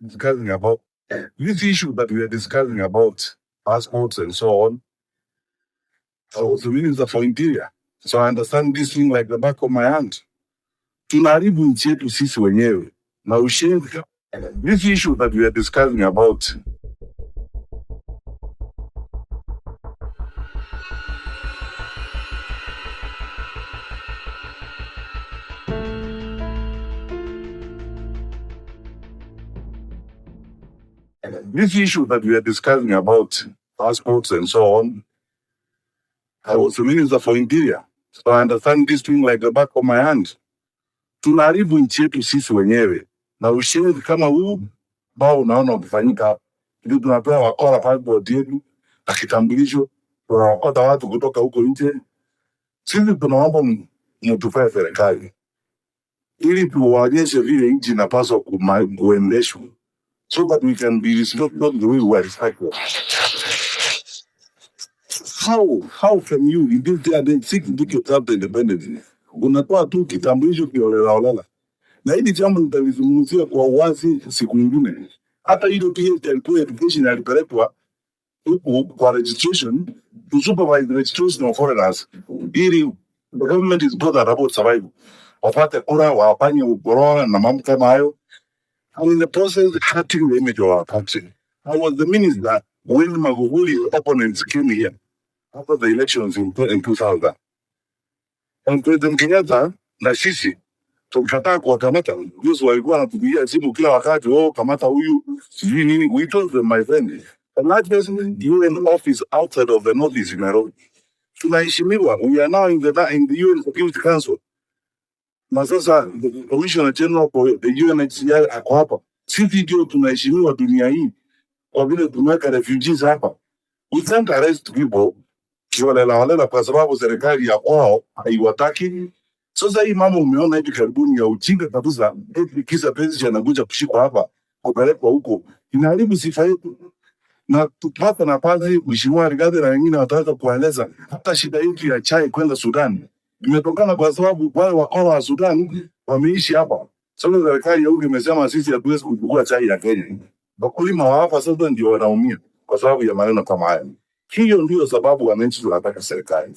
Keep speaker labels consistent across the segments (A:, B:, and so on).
A: discussing about this issue that we are discussing about passports and so on. I was the Minister for Interior, so I understand this thing like the back of my hand. Tunaharibu nchi yetu sisi wenyewe na ushenzi. This issue that we are discussing about passports and so on. I was the Minister for Interior, so I understand this thing like the back of my hand. Tunaharibu nchi yetu sisi wenyewe na ushenzi kama huu bao unaona ukifanyika, ndio tunapewa wakora passport yetu na kitambulisho, tunawakota watu kutoka huko nje. Sisi tunaomba mtufae serikali ili tuwaonyeshe vile nchi inapaswa kuendeshwa, so that we can be respected the way we are respected. How can you in this day and age seek to make yourself independent? Unatoa tu kitambulisho kiolela. Na hili jambo nitalizungumzia kwa uwazi siku nyingine. Hata hilo pia ilikuwa education alipelekwa huko kwa registration to supervise the registration of foreigners. Ili the government is bothered about survival. Wapate kura, wafanye ukorona na mambo kama hayo. And in the process, hurting the image of our country. I was the minister when Magufuli opponents came here after the elections in 2000. And President Kenyatta na sisi tukataa kuwakamata. Because walikuwa wanatupigia simu kila wakati, oh kamata huyu sijui nini. We told them, my friend, the largest UN office outside of the Northeast in Nairobi. Tunaheshimiwa. We are now in the UN Security Council. Na sasa the Commissioner General for the UNHCR ako hapa. Sisi ndio tunaheshimiwa dunia hii kwa vile tumeweka refugees hapa. We can't arrest people kiholela kwa sababu serikali ya kwao haiwataki. Sasa hii mama umeona hivi karibuni ya ujinga kabisa, kisa penzi anakuja kushikwa hapa kupelekwa huko, inaharibu sifa yetu. Na tupata nafasi Mheshimiwa Rigathi na wengine wataweza kueleza hata shida yetu ya chai kwenda Sudan imetokana kwa sababu wale wakora wa Sudan wameishi hapa. Sasa serikali ya huko imesema sisi hatuwezi kuchukua chai ya Kenya. Wakulima wa hapa sasa ndio wanaumia kwa sababu ya maneno kama haya. Hiyo ndio sababu wananchi tunataka serikali.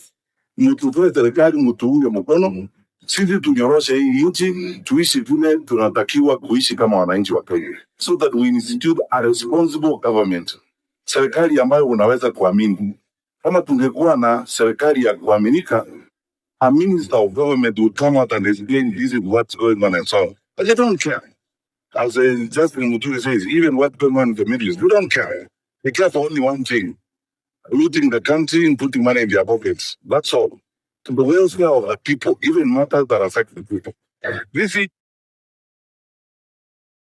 A: Mtutoe serikali, mtuunge mkono. Sisi tunyoroshe hii nchi, tuishi vile tunatakiwa kuishi kama wananchi wa Kenya. So that we institute a responsible government. Serikali ambayo unaweza kuamini. Kama tungekuwa na serikali ya kuaminika, a minister of government would come out and explain this is what's going on and so on. But they don't care. As Justin Muturi says, even what's going on in the Middle East, they don't care. They care for only one thing: looting the country and putting money in their pockets. That's all. To the welfare of the people, even matters that affect the people. This is